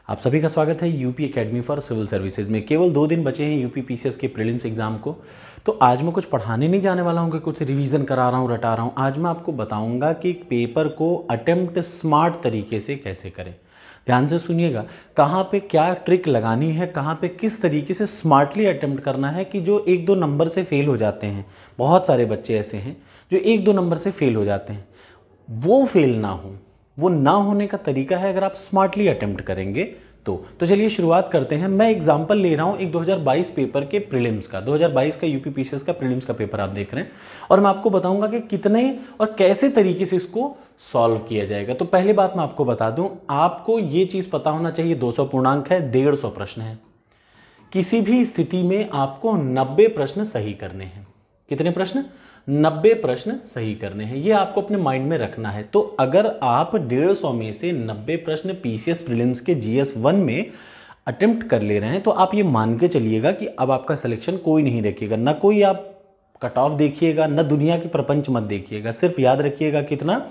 आप सभी का स्वागत है UP academy for civil services में। केवल 2 दिन बचे हैं यूपी पीसीएस के प्रीलिम्स एग्जाम को। तो आज मैं कुछ पढ़ाने नहीं जाने वाला हूँ कि कुछ रिवीजन करा रहा हूँ, रटा रहा हूँ। आज मैं आपको बताऊँगा कि पेपर को अटेम्प्ट स्मार्ट तरीके से कैसे करें। ध्यान से सुनिएगा, कहाँ पे क्या ट्रिक लगानी है, कहाँ पे किस तरीके से स्मार्टली अटेम्प्ट करना है कि जो 1-2 नंबर से फेल हो जाते हैं। बहुत सारे बच्चे ऐसे हैं जो 1-2 नंबर से फेल हो जाते हैं, वो फेल ना हो। वो ना होने का तरीका है अगर आप स्मार्टली अटेम्प्ट करेंगे तो चलिए शुरुआत करते हैं। मैं एग्जांपल ले रहा हूं एक 2022 पेपर के प्रीलिम्स का। 2022 का यूपी पीसीएस का प्रीलिम्स का पेपर आप देख रहे हैं और मैं आपको बताऊंगा कि कितने और कैसे तरीके से इसको सॉल्व किया जाएगा। तो पहली बात मैं आपको बता दूं, आपको ये चीज पता होना चाहिए 200 पूर्णांक है, 150 प्रश्न है। किसी भी स्थिति में आपको 90 प्रश्न सही करने हैं। कितने प्रश्न? 90 प्रश्न सही करने हैं। ये आपको अपने माइंड में रखना है। तो अगर आप 150 में से 90 प्रश्न पीसीएस प्रीलिम्स के जीएस 1 में अटेम्प्ट कर ले रहे हैं तो आप ये मान के चलिएगा कि अब आपका सिलेक्शन कोई नहीं देखेगा। ना कोई आप कट ऑफ देखिएगा, ना दुनिया की प्रपंच मत देखिएगा। सिर्फ याद रखिएगा कितना,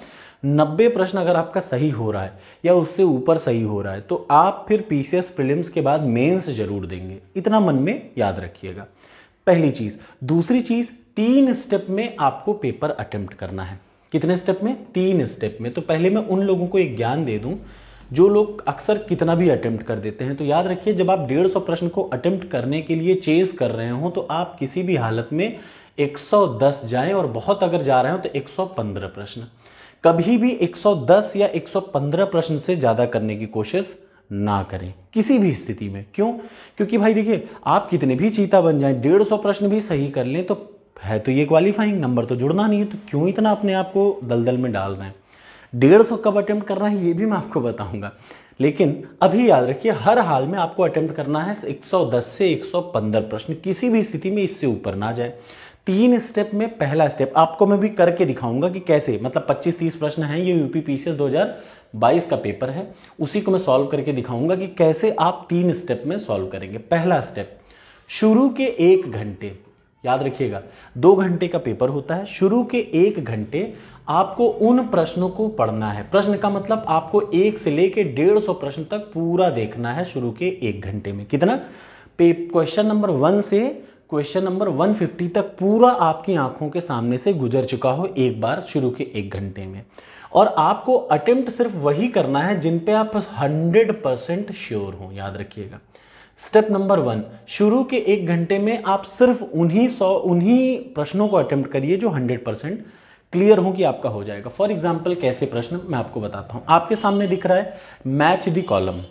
90 प्रश्न अगर आपका सही हो रहा है या उससे ऊपर सही हो रहा है तो आप फिर पीसीएस प्रीलिम्स के बाद मेंस जरूर देंगे। इतना मन में याद रखिएगा, पहली चीज। दूसरी चीज, 3 स्टेप में आपको पेपर अटेम्प्ट करना है। कितने स्टेप में? 3 स्टेप में। तो पहले मैं उन लोगों को एक ज्ञान दे दूं जो लोग अक्सर कितना भी अटेम्प्ट कर देते हैं। तो याद रखिए, जब आप 150 प्रश्न को अटेम्प्ट करने के लिए चेज कर रहे हो तो आप किसी भी हालत में 110 जाएं, और बहुत अगर जा रहे हो तो 115 प्रश्न। कभी भी 110 या 115 प्रश्न से ज्यादा करने की कोशिश ना करें किसी भी स्थिति में। क्यों? क्योंकि भाई देखिए, आप कितने भी चीता बन जाएं, 150 प्रश्न भी सही कर लें तो है तो ये क्वालिफाइंग नंबर, तो जुड़ना नहीं है। तो क्यों इतना अपने आप को दलदल में डाल रहे हैं? 150 कब अटेम्प्ट करना है ये भी मैं आपको बताऊंगा, लेकिन अभी याद रखिए हर हाल में आपको अटेम्प्ट करना है 110 से 115 प्रश्न। किसी भी स्थिति में इससे ऊपर ना जाए। 3 स्टेप में पहला स्टेप आपको मैं भी करके दिखाऊंगा कि कैसे, मतलब 25-30 प्रश्न हैं, ये यूपी पीसीएस 2022 का पेपर है, उसी को मैं सॉल्व करके दिखाऊंगा कि कैसे आप 3 स्टेप में सॉल्व करेंगे। पहला स्टेप, शुरू के 1 घंटे, याद रखिएगा 2 घंटे का पेपर होता है। शुरू के 1 घंटे आपको उन प्रश्नों को पढ़ना है। प्रश्न का मतलब आपको 1 से लेके 150 प्रश्न तक पूरा देखना है शुरू के 1 घंटे में। कितना? क्वेश्चन नंबर 1 से क्वेश्चन नंबर 150 तक पूरा आपकी आंखों के सामने से गुजर चुका हो एक बार शुरू के 1 घंटे में। और आपको अटेम्प्ट सिर्फ वही करना है जिन पे आप 100% श्योर हो। याद रखिएगा, स्टेप नंबर 1, शुरू के 1 घंटे में आप सिर्फ उन्हीं प्रश्नों को अटेम्प्ट करिए जो 100% क्लियर हो कि आपका हो जाएगा। फॉर एग्जाम्पल कैसे प्रश्न मैं आपको बताता हूं। आपके सामने दिख रहा है match the column.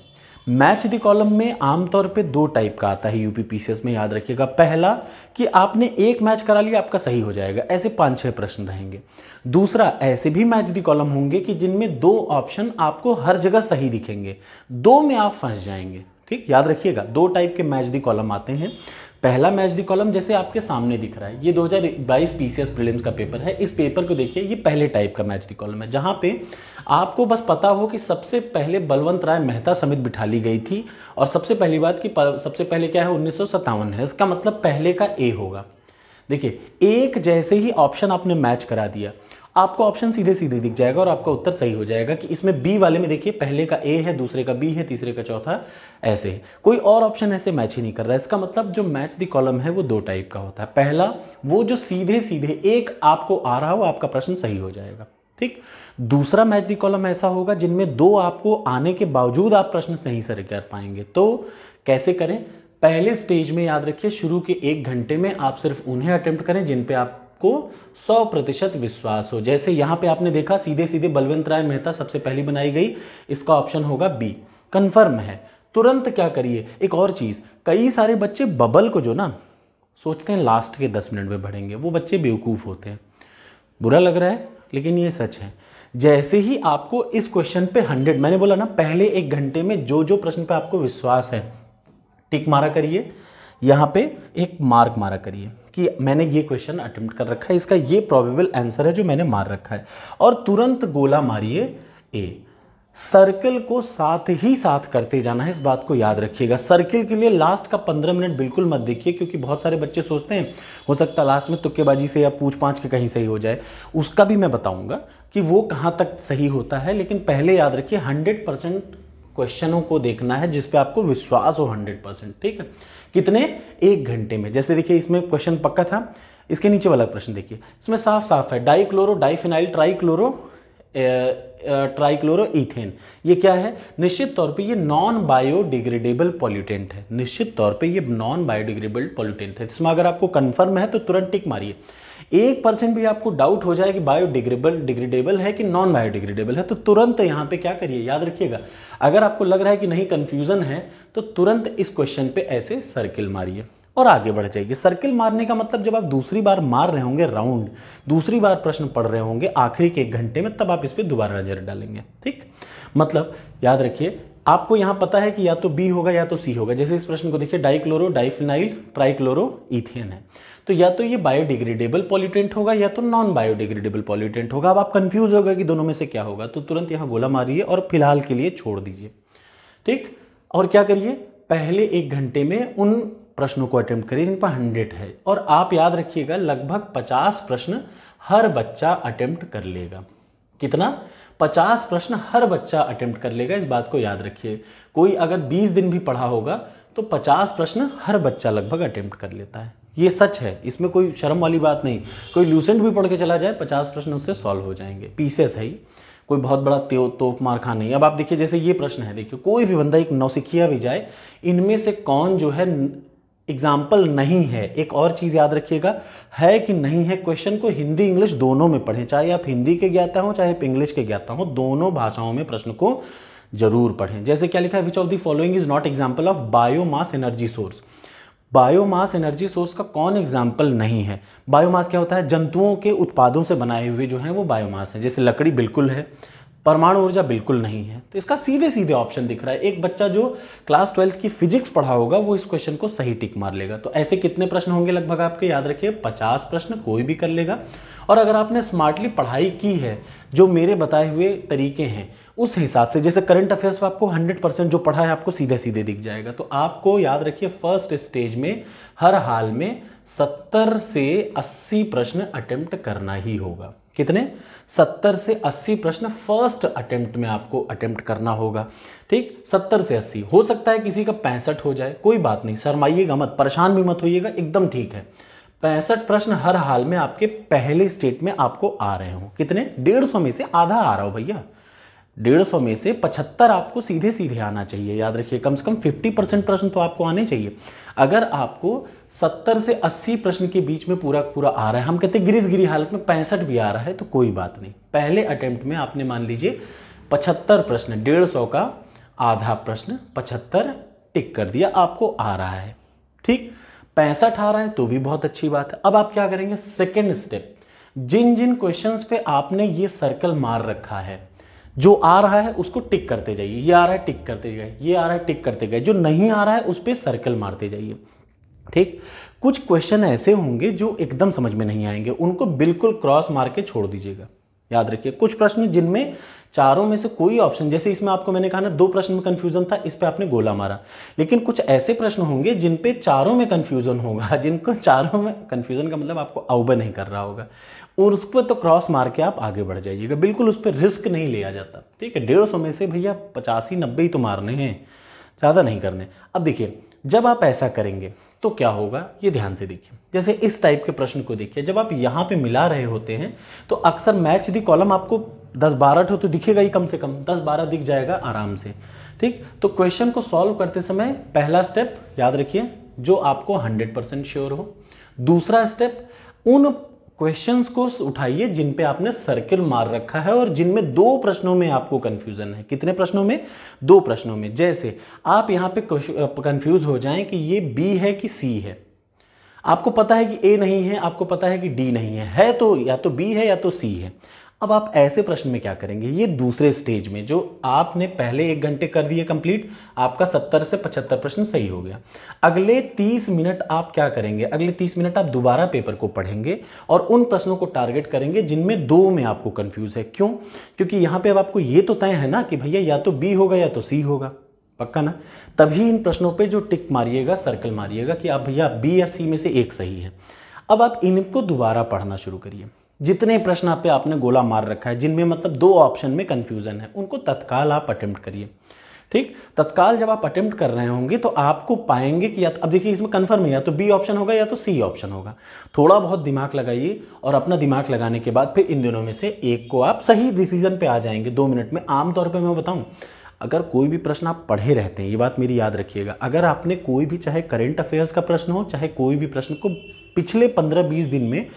Match the column में आमतौर पे 2 टाइप का आता है यूपी पीसीएस में, याद रखिएगा। पहला कि आपने 1 मैच करा लिया, आपका सही हो जाएगा, ऐसे 5-6 प्रश्न रहेंगे। दूसरा, ऐसे भी मैच द कॉलम होंगे कि जिनमें 2 ऑप्शन आपको हर जगह सही दिखेंगे, 2 में आप फंस जाएंगे। ठीक, याद रखिएगा 2 टाइप के मैच द कॉलम आते हैं। पहला मैच द कॉलम जैसे आपके सामने दिख रहा है, ये 2022 पीसीएस प्रीलिम्स का पेपर है। इस पेपर को देखिए, ये पहले टाइप का मैच द कॉलम है जहां पे आपको बस पता हो कि सबसे पहले बलवंत राय मेहता समिति बिठा ली गई थी, और सबसे पहली बात कि सबसे पहले क्या है, 1957 है। इसका मतलब पहले का ए होगा। देखिए, एक जैसे ही ऑप्शन आपने मैच करा दिया, आपको ऑप्शन सीधे सीधे दिख जाएगा और आपका उत्तर सही हो जाएगा कि इसमें बी वाले में देखिए पहले का ए है, दूसरे का बी है, तीसरे का चौथा ऐसे है। कोई और ऑप्शन ऐसे मैच ही नहीं कर रहा है। इसका मतलब जो मैच द कॉलम है वो 2 टाइप का होता है। पहला, वो जो सीधे सीधे एक आपको आ रहा हो, आपका प्रश्न सही हो जाएगा। ठीक। दूसरा मैच द कॉलम ऐसा होगा जिनमें 2 आपको आने के बावजूद आप प्रश्न सही से कर पाएंगे। तो कैसे करें? पहले स्टेज में याद रखिए, शुरू के 1 घंटे में आप सिर्फ उन्हें अटेम्प्ट करें जिन पे आपको 100% विश्वास हो। जैसे यहां पे आपने देखा सीधे सीधे बलवंत राय मेहता सबसे पहली बनाई गई, इसका ऑप्शन होगा बी, कंफर्म है। तुरंत क्या करिए, एक और चीज, कई सारे बच्चे बबल को जो ना सोचते हैं लास्ट के 10 मिनट में बढ़ेंगे, वो बच्चे बेवकूफ होते हैं। बुरा लग रहा है लेकिन ये सच है। जैसे ही आपको इस क्वेश्चन पे 100, मैंने बोला ना पहले 1 घंटे में जो जो प्रश्न पे आपको विश्वास है, टिक मारा करिए, यहां पे एक मार्क मारा करिए कि मैंने ये क्वेश्चन अटेम्प्ट कर रखा है, इसका ये प्रोबेबल आंसर है जो मैंने मार रखा है, और तुरंत गोला मारिए ए। सर्कल को साथ ही साथ करते जाना है, इस बात को याद रखिएगा। सर्कल के लिए लास्ट का 15 मिनट बिल्कुल मत देखिए, क्योंकि बहुत सारे बच्चे सोचते हैं हो सकता है लास्ट में तुक्केबाजी से या पूछ पाछ के कहीं सही हो जाए। उसका भी मैं बताऊंगा कि वो कहाँ तक सही होता है, लेकिन पहले याद रखिए 100% क्वेश्चनों को देखना है जिस पे आपको विश्वास हो 100%। ठीक है, कितने? 1 घंटे में। जैसे देखिए इसमें क्वेश्चन पक्का था, इसके नीचे वाला प्रश्न देखिए, इसमें साफ साफ है डाइक्लोरो डाइफिनाइल ट्राइक्लोरो इथेन। ये क्या है? निश्चित तौर पे ये नॉन बायोडिग्रेडेबल पॉल्यूटेंट है। निश्चित तौर पे ये नॉन बायोडिग्रेडेबल पॉल्यूटेंट है। इसमें अगर आपको कंफर्म है तो तुरंत टिक मारिए। 1% भी आपको डाउट हो जाए कि डिग्रेडेबल है कि नॉन बायोडिग्रेडेबल है तो तुरंत यहाँ पे क्या करिए, याद रखिएगा, अगर आपको लग रहा है कि नहीं कंफ्यूजन है तो तुरंत इस क्वेश्चन पे ऐसे सर्किल मारिए और आगे बढ़ जाइए। सर्किल मारने का मतलब जब आप दूसरी बार मार रहे होंगे राउंड, दूसरी बार प्रश्न पढ़ रहे होंगे आखिरी के 1 घंटे में, तब आप इस पर दोबारा नजर डालेंगे। ठीक, मतलब याद रखिए आपको यहाँ पता है कि या तो बी होगा या तो सी होगा। जैसे इस प्रश्न को देखिए, डाइक्लोरो डाइफिनाइल ट्राइक्लोरो इथेन है, तो या तो ये बायोडिग्रेडेबल पॉल्यूटेंट होगा या तो नॉन बायोडिग्रेडेबल पॉल्यूटेंट होगा। अब आप कंफ्यूज हो गए कि दोनों में से क्या होगा, तो तुरंत यहाँ गोला मारिए और फिलहाल के लिए छोड़ दीजिए। ठीक, और क्या करिए, पहले 1 घंटे में उन प्रश्नों को अटेम्प्ट करिए जिन पर 100 है, और आप याद रखिएगा लगभग 50 प्रश्न हर बच्चा अटेम्प्ट कर लेगा। कितना? 50 प्रश्न हर बच्चा अटेम्प्ट कर लेगा, इस बात को याद रखिए। कोई अगर 20 दिन भी पढ़ा होगा तो 50 प्रश्न हर बच्चा लगभग अटेम्प्ट कर लेता है। ये सच है, इसमें कोई शर्म वाली बात नहीं। कोई लूसेंट भी पढ़ के चला जाए 50 प्रश्न उससे सॉल्व हो जाएंगे। पीसेस है ही, कोई बहुत बड़ा तोप मार खा नहीं। अब आप देखिए जैसे ये प्रश्न है, देखिए कोई भी बंदा एक नौसिखिया भी जाए, इनमें से कौन जो है एग्जाम्पल नहीं है। एक और चीज़ याद रखिएगा, है कि नहीं है, क्वेश्चन को हिंदी इंग्लिश दोनों में पढ़ें, चाहे आप हिंदी के ज्ञाता हो चाहे आप इंग्लिश के ज्ञाता हो, दोनों भाषाओं में प्रश्न को जरूर पढ़ें। जैसे क्या लिखा है, which of the following is not example of biomass energy source. Biomass energy source का कौन एग्जाम्पल नहीं है? बायोमास क्या होता है? जंतुओं के उत्पादों से बनाए हुए जो हैं वो बायोमास है। जैसे लकड़ी बिल्कुल है, परमाणु ऊर्जा बिल्कुल नहीं है। तो इसका सीधे सीधे ऑप्शन दिख रहा है। एक बच्चा जो क्लास 12th की फिजिक्स पढ़ा होगा वो इस क्वेश्चन को सही टिक मार लेगा। तो ऐसे कितने प्रश्न होंगे लगभग आपके? याद रखिए 50 प्रश्न कोई भी कर लेगा। और अगर आपने स्मार्टली पढ़ाई की है, जो मेरे बताए हुए तरीके हैं उस हिसाब से, जैसे करंट अफेयर्स में आपको 100% जो पढ़ा है आपको सीधे सीधे दिख जाएगा। तो आपको याद रखिए फर्स्ट स्टेज में हर हाल में 70 से 80 प्रश्न अटेम्प्ट करना ही होगा। कितने? 70 से 80 प्रश्न फर्स्ट अटेम्प्ट में आपको अटेम्प्ट करना होगा। ठीक, 70 से 80। हो सकता है किसी का 65 हो जाए, कोई बात नहीं, शर्माइएगा मत, परेशान भी मत होइएगा, एकदम ठीक है। 65 प्रश्न हर हाल में आपके पहले स्टेट में आपको आ रहे हो। कितने? 150 में से आधा आ रहा हो भैया। 150 में से 75 आपको सीधे सीधे आना चाहिए। याद रखिए कम से कम 50% प्रश्न तो आपको आने चाहिए। अगर आपको 70 से 80 प्रश्न के बीच में पूरा पूरा आ रहा है, हम कहते हैं गिरिस गिरी हालत में 65 भी आ रहा है, तो कोई बात नहीं। पहले अटेम्प्ट में आपने मान लीजिए 75 प्रश्न, 150 का आधा प्रश्न 75 टिक कर दिया, आपको आ रहा है। ठीक, 65 आ रहा है तो भी बहुत अच्छी बात है। अब आप क्या करेंगे? सेकेंड स्टेप, जिन जिन क्वेश्चंस पे आपने ये सर्कल मार रखा है, जो आ रहा है उसको टिक करते जाइए। ये आ रहा है टिक करते जाइए, ये आ रहा है टिक करते गए, जो नहीं आ रहा है उस पर सर्कल मारते जाइए। ठीक, कुछ क्वेश्चन ऐसे होंगे जो एकदम समझ में नहीं आएंगे, उनको बिल्कुल क्रॉस मार के छोड़ दीजिएगा। याद रखिए कुछ प्रश्न जिनमें चारों में से कोई ऑप्शन, जैसे इसमें आपको मैंने कहा ना 2 प्रश्न में कंफ्यूजन था, इस पे आपने गोला मारा। लेकिन कुछ ऐसे प्रश्न होंगे जिन पे चारों में कंफ्यूजन होगा, जिनको चारों में कंफ्यूजन का मतलब आपको अवबे नहीं कर रहा होगा, और उस पर तो क्रॉस मार के आप आगे बढ़ जाइएगा। बिल्कुल उस पर रिस्क नहीं लिया जाता। ठीक है, 150 में से भैया 85-90 ही तो मारने हैं, ज़्यादा नहीं करने। अब देखिए जब आप ऐसा करेंगे तो क्या होगा, ये ध्यान से देखिए। जैसे इस टाइप के प्रश्न को देखिए, जब आप यहाँ पे मिला रहे होते हैं तो अक्सर मैच दी कॉलम आपको 10-12 तो दिखेगा ही, कम से कम 10-12 दिख जाएगा आराम से। ठीक, तो क्वेश्चन को सॉल्व करते समय पहला स्टेप याद रखिए जो आपको 100% श्योर हो। दूसरा स्टेप, उन क्वेश्चंस को उठाइए जिन पे आपने सर्किल मार रखा है और जिनमें 2 प्रश्नों में आपको कंफ्यूजन है। कितने प्रश्नों में? 2 प्रश्नों में। जैसे आप यहाँ पे कंफ्यूज हो जाएं कि ये बी है कि सी है, आपको पता है कि ए नहीं है, आपको पता है कि डी नहीं है तो या तो बी है या तो सी है। अब आप ऐसे प्रश्न में क्या करेंगे? ये दूसरे स्टेज में जो आपने पहले 1 घंटे कर दिए कंप्लीट, आपका 70 से 75 प्रश्न सही हो गया। अगले 30 मिनट आप क्या करेंगे? अगले 30 मिनट आप दोबारा पेपर को पढ़ेंगे और उन प्रश्नों को टारगेट करेंगे जिनमें 2 में आपको कंफ्यूज है। क्यों? क्योंकि यहाँ पे अब आपको ये तो तय है ना कि भैया या तो बी होगा या तो सी होगा, पक्का ना? तभी इन प्रश्नों पे जो टिक मारिएगा, सर्कल मारिएगा कि आप भैया बी या सी में से एक सही है। अब आप इनको दोबारा पढ़ना शुरू करिए। जितने प्रश्न आप पे आपने गोला मार रखा है, जिनमें मतलब 2 ऑप्शन में कंफ्यूजन है, उनको तत्काल आप अटेम्प्ट करिए। ठीक, तत्काल जब आप अटेम्प्ट कर रहे होंगे तो आपको पाएंगे कि अब देखिए इसमें कन्फर्म है, या तो बी ऑप्शन होगा या तो सी ऑप्शन होगा। थोड़ा बहुत दिमाग लगाइए और अपना दिमाग लगाने के बाद फिर इन दोनों में से एक को आप सही डिसीजन पे आ जाएंगे 2 मिनट में। आमतौर पे मैं बताऊं, अगर कोई भी प्रश्न आप पढ़े रहते हैं, ये बात मेरी याद रखिएगा, अगर आपने कोई भी चाहे करंट अफेयर्स का प्रश्न हो, चाहे कोई भी प्रश्न को पिछले 15-20 दिन में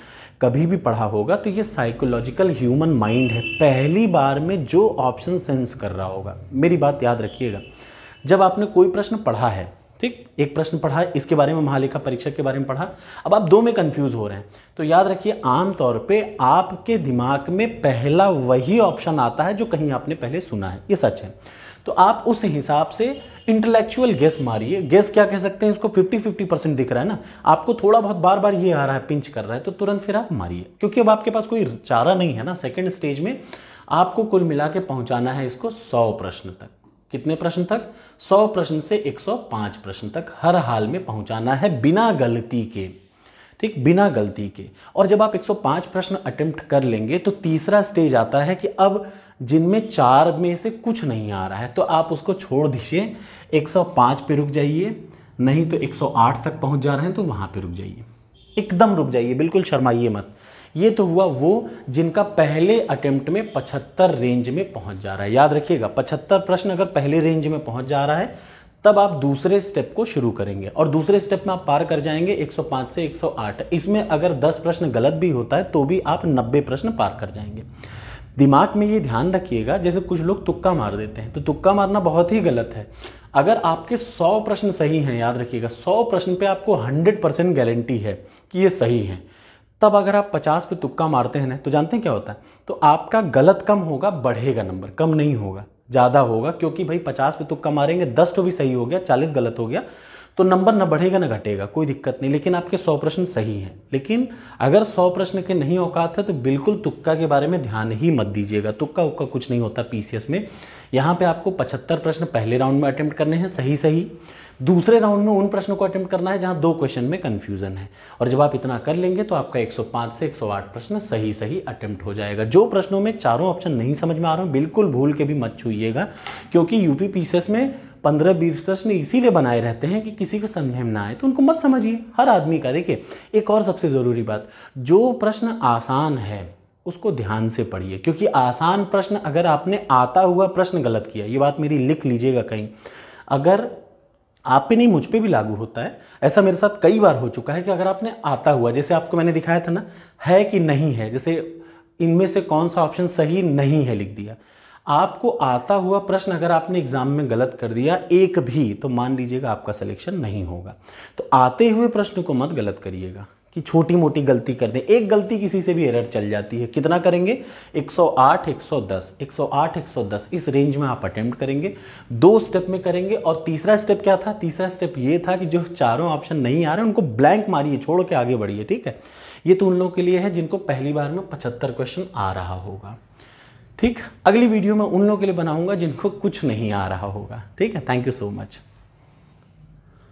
कभी भी पढ़ा होगा, तो ये साइकोलॉजिकल ह्यूमन माइंड है, पहली बार में जो ऑप्शन सेंस कर रहा होगा। मेरी बात याद रखिएगा, जब आपने कोई प्रश्न पढ़ा है, ठीक, एक प्रश्न पढ़ा है, इसके बारे में महालेखा परीक्षक के बारे में पढ़ा, अब आप 2 में कंफ्यूज हो रहे हैं, तो याद रखिए आमतौर पे आपके दिमाग में पहला वही ऑप्शन आता है जो कहीं आपने पहले सुना है, ये सच है। तो आप उस हिसाब से इंटेलेक्चुअल गेस मारिए। गेस क्या कह सकते हैं इसको, 50-50% दिख रहा है ना, आपको थोड़ा बहुत बार बार ये आ रहा है, पिंच कर रहा है, तो तुरंत फिर आप मारिए, क्योंकि अब आपके पास कोई चारा नहीं है ना। सेकंड स्टेज में आपको कुल मिला के पहुंचाना है इसको 100 प्रश्न तक। कितने प्रश्न तक? 100 प्रश्न से 105 प्रश्न तक हर हाल में पहुंचाना है, बिना गलती के, ठीक, बिना गलती के। और जब आप 105 प्रश्न अटेम्प्ट कर लेंगे तो तीसरा स्टेज आता है कि अब जिनमें 4 में से कुछ नहीं आ रहा है तो आप उसको छोड़ दीजिए, 105 पे रुक जाइए, नहीं तो 108 तक पहुंच जा रहे हैं तो वहां पे रुक जाइए, एकदम रुक जाइए, बिल्कुल शर्माइए मत। ये तो हुआ वो जिनका पहले अटेम्प्ट में 75 रेंज में पहुंच जा रहा है। याद रखिएगा 75 प्रश्न अगर पहले रेंज में पहुंच जा रहा है तब आप दूसरे स्टेप को शुरू करेंगे, और दूसरे स्टेप में आप पार कर जाएंगे 105 से 108। इसमें अगर 10 प्रश्न गलत भी होता है तो भी आप 90 प्रश्न पार कर जाएंगे। दिमाग में ये ध्यान रखिएगा, जैसे कुछ लोग तुक्का मार देते हैं, तो तुक्का मारना बहुत ही गलत है। अगर आपके 100 प्रश्न सही हैं, याद रखिएगा 100 प्रश्न पे आपको 100% गारंटी है कि ये सही है, तब अगर आप 50 पे तुक्का मारते हैं ना, तो जानते हैं क्या होता है, तो आपका गलत कम होगा, बढ़ेगा नंबर, कम नहीं होगा, ज़्यादा होगा। क्योंकि भाई 50 पे तुक्का मारेंगे, 10 तो भी सही हो गया, 40 गलत हो गया, तो नंबर न बढ़ेगा न घटेगा, कोई दिक्कत नहीं। लेकिन आपके 100 प्रश्न सही हैं। लेकिन अगर 100 प्रश्न के नहीं औकात है तो बिल्कुल तुक्का के बारे में ध्यान ही मत दीजिएगा। तुक्का उक्का कुछ नहीं होता पीसीएस में। यहाँ पे आपको 75 प्रश्न पहले राउंड में अटेम्प्ट करने हैं सही सही, दूसरे राउंड में उन प्रश्नों को अटेम्प्ट करना है जहाँ 2 क्वेश्चन में कन्फ्यूजन है। और जब आप इतना कर लेंगे तो आपका 105 से 108 प्रश्न सही सही अटेम्प्ट हो जाएगा। जो प्रश्नों में चारों ऑप्शन नहीं समझ में आ रहा हूँ, बिल्कुल भूल के भी मत छूइएगा, क्योंकि यूपी पीसीएस में 15-20 प्रश्न इसीलिए बनाए रहते हैं कि किसी को समझ में ना आए, तो उनको मत समझिए, हर आदमी का। देखिए एक और सबसे ज़रूरी बात, जो प्रश्न आसान है उसको ध्यान से पढ़िए, क्योंकि आसान प्रश्न अगर आपने आता हुआ प्रश्न गलत किया, ये बात मेरी लिख लीजिएगा कहीं, अगर आप पे नहीं मुझ पे भी लागू होता है, ऐसा मेरे साथ कई बार हो चुका है कि अगर आपने आता हुआ, जैसे आपको मैंने दिखाया था ना, है कि नहीं है, जैसे इनमें से कौन सा ऑप्शन सही नहीं है लिख दिया, आपको आता हुआ प्रश्न अगर आपने एग्जाम में गलत कर दिया एक भी, तो मान लीजिएगा आपका सिलेक्शन नहीं होगा। तो आते हुए प्रश्न को मत गलत करिएगा कि छोटी मोटी गलती कर दें। एक गलती किसी से भी एरर चल जाती है। कितना करेंगे? 108 110 108 110 इस रेंज में आप अटेम्प्ट करेंगे, 2 स्टेप में करेंगे। और तीसरा स्टेप क्या था? तीसरा स्टेप ये था कि जो चारों ऑप्शन नहीं आ रहे उनको ब्लैंक मारिए, छोड़ के आगे बढ़िए। ठीक है, ये तो उन लोगों के लिए है जिनको पहली बार में 75 क्वेश्चन आ रहा होगा। ठीक, अगली वीडियो में उन लोगों के लिए बनाऊंगा जिनको कुछ नहीं आ रहा होगा। ठीक है, थैंक यू सो मच।